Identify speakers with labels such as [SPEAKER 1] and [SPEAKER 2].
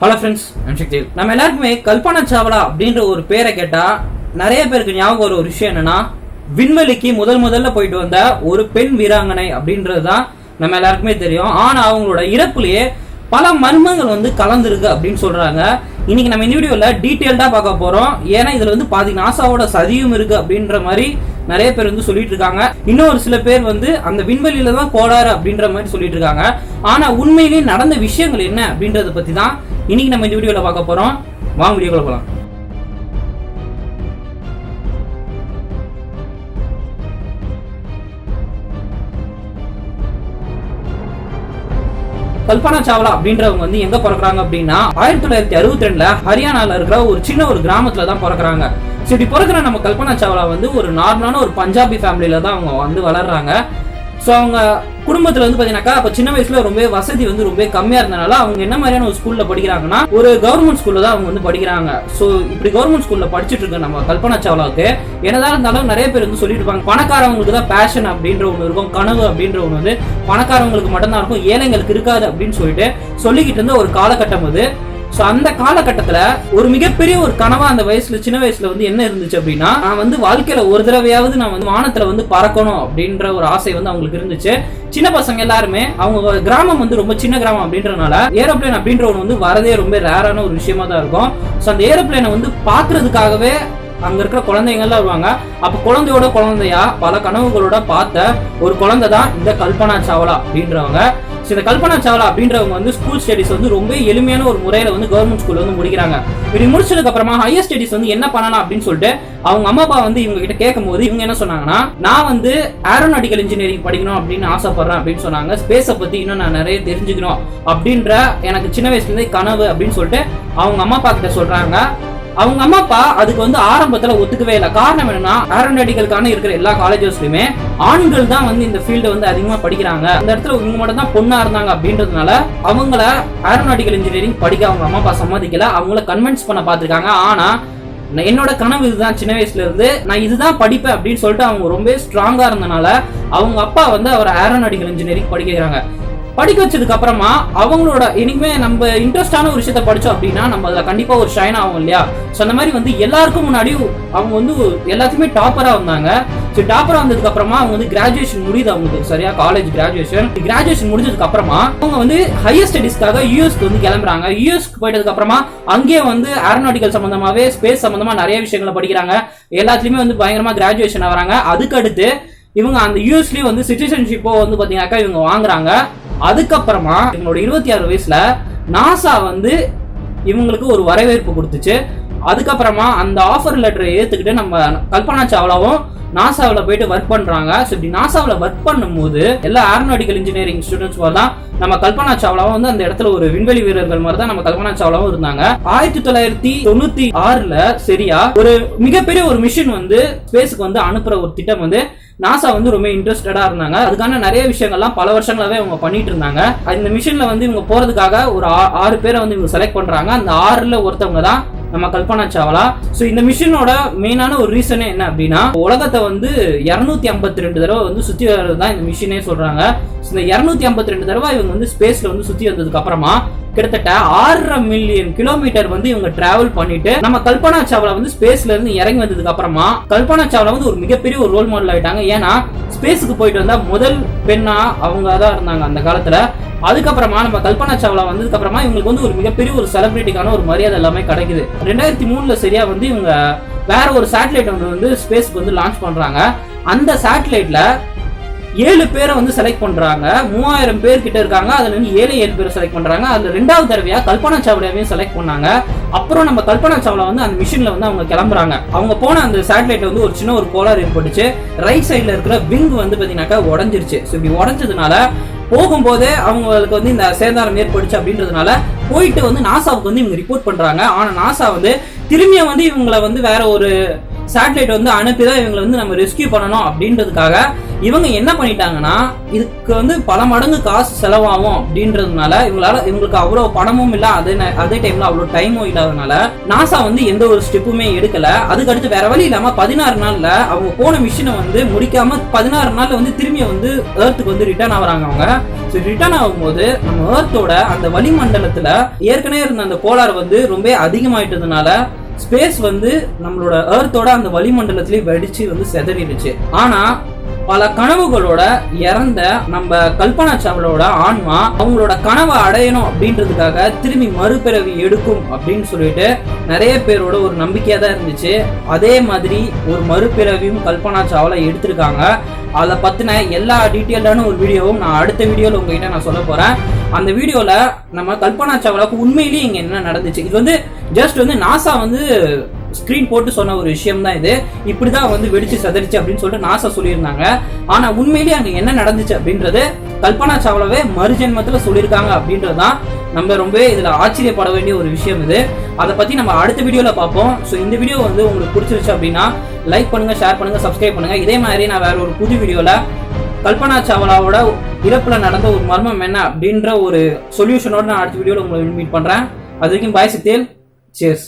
[SPEAKER 1] Hello friends, நம்ம எல்லாருக்குமே கல்பனா சாவ்லா அப்படின்ற ஒரு பேரை கேட்டா நிறைய பேருக்கு ஞாபகம் வர ஒரு விஷயம் என்னன்னா, விண்வெளிக்கு முதல்ல போயிட்டு வந்த ஒரு பெண் வீராங்கனை அப்படின்றதுதான் நம்ம எல்லாருக்குமே தெரியும். ஆனா அவங்களோட இறப்புலயே பல மர்மங்கள் கலந்துருக்கு அப்படின்னு சொல்றாங்க. இன்னைக்கு நம்ம இந்த வீடியோல டீட்டெயில்டா பார்க்க போறோம். ஏன்னா இதுல பாத்தீங்கன்னா நாசாவோட சதியும் இருக்கு அப்படின்ற மாதிரி நிறைய பேர் சொல்லிட்டு இருக்காங்க. இன்னும் ஒரு சில பேர் அந்த விண்வெளியில தான் கோளாறு அப்படின்ற மாதிரி சொல்லிட்டு இருக்காங்க. ஆனா உண்மையிலேயே நடந்த விஷயங்கள் என்ன அப்படின்றத பத்தி தான் இன்னைக்கு நம்ம இந்த வீடியோல பார்க்க போறோம். வாங்க வீடியோக்குள்ள போலாம். கல்பனா சாவ்லா அப்படின்றவங்க எங்க பிறக்கிறாங்க அப்படின்னா 1962 ஹரியானால இருக்கிற ஒரு சின்ன ஒரு கிராமத்துல தான் பிறக்கிறாங்க. இப்படி பிறக்கிற நம்ம கல்பனா சாவ்லா ஒரு நார்மலான ஒரு பஞ்சாபி ஃபேமிலியில தான் அவங்க வளர்றாங்க. ஸோ அவங்க குடும்பத்துல பாத்தீங்கன்னாக்கா அப்ப சின்ன வயசுல ரொம்ப வசதி ரொம்ப கம்மியா இருந்தனால அவங்க என்ன மாதிரியான ஒரு ஸ்கூல்ல படிக்கிறாங்கன்னா ஒரு கவர்மெண்ட் ஸ்கூல்ல தான் அவங்க படிக்கிறாங்க. ஸோ இப்படி கவர்மெண்ட் ஸ்கூல்ல படிச்சுட்டு இருக்க நம்ம கல்பனா சாவ்லாவுக்கு என்னதான் இருந்தாலும் நிறைய பேர் சொல்லிட்டு இருப்பாங்க, பணக்காரவங்களுக்கு தான் பேஷன் அப்படின்ற ஒன்று இருக்கும், கனவு அப்படின்ற ஒன்று பணக்காரவங்களுக்கு மட்டும்தான் இருக்கும், ஏழைங்களுக்கு இருக்காது அப்படின்னு சொல்லிக்கிட்டு இருந்த ஒரு காலகட்டம் அது. சோ அந்த காலகட்டத்துல ஒரு மிகப்பெரிய ஒரு கனவா அந்த வயசுல சின்ன வயசுல என்ன இருந்துச்சு அப்படின்னா, நான் வாழ்க்கையில ஒரு தடவையாவது நான் வானத்துல பறக்கணும் அப்படின்ற ஒரு ஆசை அவங்களுக்கு இருந்துச்சு. சின்ன பசங்க எல்லாருமே அவங்க கிராமம் ரொம்ப சின்ன கிராமம் அப்படின்றனால ஏரோப்ளேன் அப்படின்ற ஒன்று வரதே ரொம்ப ரேரான ஒரு விஷயமா தான் இருக்கும். சோ அந்த ஏரோப்ளேனை பாக்குறதுக்காகவே அங்க இருக்கிற குழந்தைங்கள்லாம் வருவாங்க. அப்ப குழந்தையோட குழந்தையா பல கனவுகளோட பார்த்த ஒரு குழந்தை தான் இந்த கல்பனா சாவ்லா அப்படின்றவங்க. இந்த கல்பனா சாவ்லா அப்படின்றவங்க ஸ்கூல் ஸ்டடிஸ் ரொம்ப எளிமையான ஒரு முறையில கவர்மெண்ட் ஸ்கூல்ல முடிக்கிறாங்க. இப்படி முடிச்சதுக்கு அப்புறமா ஹையர் ஸ்டடிஸ் என்ன பண்ணலாம் அப்படின்னு சொல்லிட்டு அவங்க அம்மா அப்பா இவங்க கிட்ட கேட்கும் போது இவங்க என்ன சொன்னாங்கன்னா, நான் ஏரோநாட்டிக்கல் இன்ஜினியரிங் படிக்கணும் அப்படின்னு ஆசைப்படுறேன் அப்படின்னு சொன்னாங்க. ஸ்பேஸை பத்தி இன்னும் நான் நிறைய தெரிஞ்சுக்கணும் அப்படின்ற எனக்கு சின்ன வயசுல இருந்தே கனவு அப்படின்னு சொல்லிட்டு அவங்க அம்மா அப்பா கிட்ட சொல்றாங்க. அவங்க அம்மா அப்பா அதுக்கு ஆரம்பத்துல ஒத்துக்கவே இல்லை. காரணம் என்னன்னா, ஏரோநாட்டிக்கலுக்கான இருக்கிற எல்லா காலேஜஸ்லயுமே ஆண்கள் தான் இந்த ஃபீல்டு அதிகமா படிக்கிறாங்க. அந்த இடத்துல இவங்க மட்டும் தான் பொண்ணா இருந்தாங்க அப்படின்றதுனால அவங்கள ஏரோநாட்டிக்கல் இன்ஜினியரிங் படிக்க அவங்க அம்மா அப்பா சம்மதிக்கல. அவங்கள கன்வின்ஸ் பண்ண பாத்துருக்காங்க. ஆனா என்னோட கனவு இதுதான், சின்ன வயசுல இருந்து நான் இதுதான் படிப்பேன் அப்படின்னு சொல்லிட்டு அவங்க ரொம்ப ஸ்ட்ராங்கா இருந்தனால அவங்க அப்பா அவர் ஏரோநாட்டிக்கல் இன்ஜினியரிங் படிக்கிறாங்க. படிக்க வச்சதுக்கு அப்புறமா அவங்களோட இனிமே நம்ம இன்ட்ரெஸ்டான ஒரு விஷயத்த படிச்சோம் அப்படின்னா நம்ம அதுல கண்டிப்பா ஒரு ஷைன் ஆகும் இல்லையா. சோ அந்த மாதிரி எல்லாருக்கும் முன்னாடி அவங்க எல்லாத்தையுமே டாப்பரா வந்தாங்க. டாப்பரா வந்ததுக்கு அப்புறமா அவங்க கிராஜுவேஷன் முடியுது அவங்களுக்கு சரியா, காலேஜ் கிராஜுவேஷன் முடிஞ்சதுக்கு அப்புறமா அவங்க ஹையர் ஸ்டடிஸ்க்காக யூஎஸ்க்கு கிளம்புறாங்க. யூஎஸ்க்கு போயிட்டதுக்கு அப்புறமா அங்கேயே ஏரோநாட்டிக்கல் சம்பந்தமாவே ஸ்பேஸ் சம்பந்தமா நிறைய விஷயங்களை படிக்கிறாங்க. எல்லாத்துலயுமே பயங்கரமா கிராஜுவேஷன் ஆகிறாங்க. அதுக்கு அடுத்து இவங்க அந்த யூஎஸ்லயும் சிட்டிசன்ஷிப்போ பாத்தீங்கன்னாக்கா இவங்க வாங்குறாங்க. அதுக்கப்புறமா இவங்களோட 26 வயசுல நாசா இவங்களுக்கு ஒரு வரவேற்பு கொடுத்துச்சு. அதுக்கப்புறமா அந்த ஆஃபர் லெட்டரை ஏத்துக்கிட்டு நம்ம கல்பனா சாவ்லாவும் நாசாவில் போயிட்டு ஒர்க் பண்றாங்க. இப்படி நாசாவில் ஒர்க் பண்ணும்போது எல்லா ஏரோநாட்டிக்கல் இன்ஜினியரிங் ஸ்டூடெண்ட்ஸ் தான் நம்ம கல்பனா சாவ்லாவும் அந்த இடத்துல ஒரு விண்வெளி வீரர்கள் மாதிரி தான் நம்ம கல்பனா சாவ்லாவும் இருந்தாங்க. 1996 சரியா ஒரு மிகப்பெரிய ஒரு மிஷின் ஸ்பேஸுக்கு அனுப்புற ஒரு திட்டம் நாசா ரொம்ப இன்ட்ரெஸ்டடா இருந்தாங்க. அதுக்கான நிறைய விஷயங்கள்லாம் பல வருஷங்களாவே அவங்க பண்ணிட்டு இருந்தாங்க. இந்த மிஷின்ல இவங்க போறதுக்காக ஒரு 6 பேரை இவங்க செலக்ட் பண்றாங்க. அந்த 6ல ஒருத்தவங்க தான் நம்ம கல்பனா சாவ்லா. சோ இந்த மிஷினோட மெயினான ஒரு ரீசனே என்ன அப்படின்னா, உலகத்தை 252 தடவை சுத்தி வர்றதுதான் இந்த மிஷினே சொல்றாங்க. இந்த 252 தடவை இவங்க ஸ்பேஸ்ல சுத்தி வந்ததுக்கு அப்புறமா கிட்டத்தட்ட 6.5 மில்லியன் கிலோமீட்டர் இவங்க டிராவல் பண்ணிட்டு நம்ம கல்பனா சாவ்லா ஸ்பேஸ்ல இருந்து இறங்கி வந்ததுக்கு அப்புறமா கல்பனா சாவ்லா ஒரு மிகப்பெரிய ஒரு ரோல் மாடல் ஆயிட்டாங்க. ஏன்னா ஸ்பேஸுக்கு போயிட்டு வந்தா முதல் பெண்ணா அவங்க தான் இருந்தாங்க அந்த காலத்துல. அதுக்கப்புறமா நம்ம கல்பனா சாவ்லா வந்ததுக்கு அப்புறமா இவங்களுக்கு ஒரு மிகப்பெரிய ஒரு செலிபிரிட்டிக்கான ஒரு மரியாதை எல்லாமே கிடைக்குது. 2003 சரியா இவங்க வேற ஒரு சேட்டலைட் ஸ்பேஸ்க்கு லான்ச் பண்றாங்க. அந்த சேட்டலைட்ல 7 பேரை செலக்ட் பண்றாங்க. 3000 பேர் கிட்ட இருக்காங்க. அதுல 7 பேரை செலக்ட் பண்றாங்க. அதுல 2வது தடவையா கல்பனா சாவ்லாவையும் செலக்ட் பண்ணாங்க. அப்புறம் நம்ம கல்பனா சாவ்லா அந்த மிஷின்ல அவங்க கிளம்புறாங்க. அவங்க போன அந்த சேட்டலைட் ஒரு சின்ன ஒரு கோளாறு ஏற்பட்டுச்சு. ரைட் சைட்ல இருக்கிற விங் பாத்தீங்கன்னாக்கா உடஞ்சிருச்சு. இப்படி உடஞ்சதுனால போகும்போதே அவங்களுக்கு இந்த சேதாரம் ஏற்படுச்சு அப்படின்றதுனால போயிட்டு நாசாவுக்கு இவங்க ரிப்போர்ட் பண்றாங்க. ஆனா நாசா திரும்பிய இவங்களை வேற ஒரு சேட்டலைட் வந்து அனுப்பிதான் இவங்களை வந்து நம்ம ரெஸ்கியூ பண்ணணும் அப்படின்றதுக்காக இவங்க என்ன பண்ணிட்டாங்கன்னா, இதுக்கு வந்து பல மடங்கு காசு செலவாகும் அப்படின்றதுனால இவங்களுக்கு அவ்வளவு பணமும் இல்ல, அதே டைம்ல அவ்வளவு டைமும் இல்லாதனால நாசா வந்து எந்த ஒரு ஸ்டெப்புமே எடுக்கல. அதுக்கு அடுத்து வேற வழி இல்லாம 16 நாள்ல அவங்க போன மிஷனை வந்து முடிக்காம 16 நாள்ல வந்து திரும்பி வந்து எர்த்துக்கு வந்து ரிட்டர்ன் ஆகுறாங்க. அவங்க ரிட்டர்ன் ஆகும்போது நம்ம எர்த்தோட அந்த வளிமண்டலத்துல ஏற்கனவே இருந்த அந்த கோளாறு வந்து ரொம்ப அதிகமாயிட்டதுனால ஸ்பேஸ் வந்து நம்மளோட எர்த்தோட அந்த வளிமண்டலத்திலேயே வெடிச்சு வந்து செதறிடுச்சு. ஆனா பல கனவுகளோட இறந்த நம்ம கல்பனா சாவ்லாவோட ஆன்மா அவங்களோட கனவை அடையணும் அப்படின்றதுக்காக திரும்பி மறுபிறவி எடுக்கும் அப்படின்னு சொல்லிட்டு நிறைய பேரோட ஒரு நம்பிக்கையா தான் இருந்துச்சு. அதே மாதிரி ஒரு மறுபிறவியும் கல்பனா சாவ்லா எடுத்திருக்காங்க. அதை பத்தின எல்லா டீட்டெயில்டான ஒரு வீடியோவும் நான் அடுத்த வீடியோல உங்ககிட்ட நான் சொல்ல போறேன். அந்த வீடியோல நம்ம கல்பனா சாவ்லாவுக்கு உண்மையிலேயே இங்க என்ன நடந்துச்சு, இது வந்து ஜஸ்ட் வந்து நாசா வந்து ஸ்கிரீன் போட்டு சொன்ன ஒரு விஷயம் தான். இது இப்படிதான் வந்து வெடிச்சு சதறிச்சு அப்படின்னு சொல்லிட்டு நாசா சொல்லியிருந்தாங்க. ஆனா உண்மையிலேயே அங்க என்ன நடந்துச்சு அப்படின்றது கல்பனா சாவ்லாவே மறுஜென்மத்துல சொல்லியிருக்காங்க அப்படின்றதுதான் நம்ம ரொம்ப இதுல ஆச்சரியப்பட வேண்டிய ஒரு விஷயம். இது அதை பத்தி நம்ம அடுத்த வீடியோல பார்ப்போம். ஸோ இந்த வீடியோ வந்து உங்களுக்கு பிடிச்சிருச்சு அப்படின்னா லைக் பண்ணுங்க, ஷேர் பண்ணுங்க, சப்ஸ்கிரைப் பண்ணுங்க. இதே மாதிரி நான் வேற ஒரு புது வீடியோல கல்பனா சாவ்லாவோட இறப்புல நடந்த ஒரு மர்மம் என்ன அப்படின்ற ஒரு சொல்யூஷனோட நான் அடுத்த வீடியோல உங்களை மீட் பண்றேன். அது வரைக்கும் பாய் சித்தேல், சேர்ஸ்.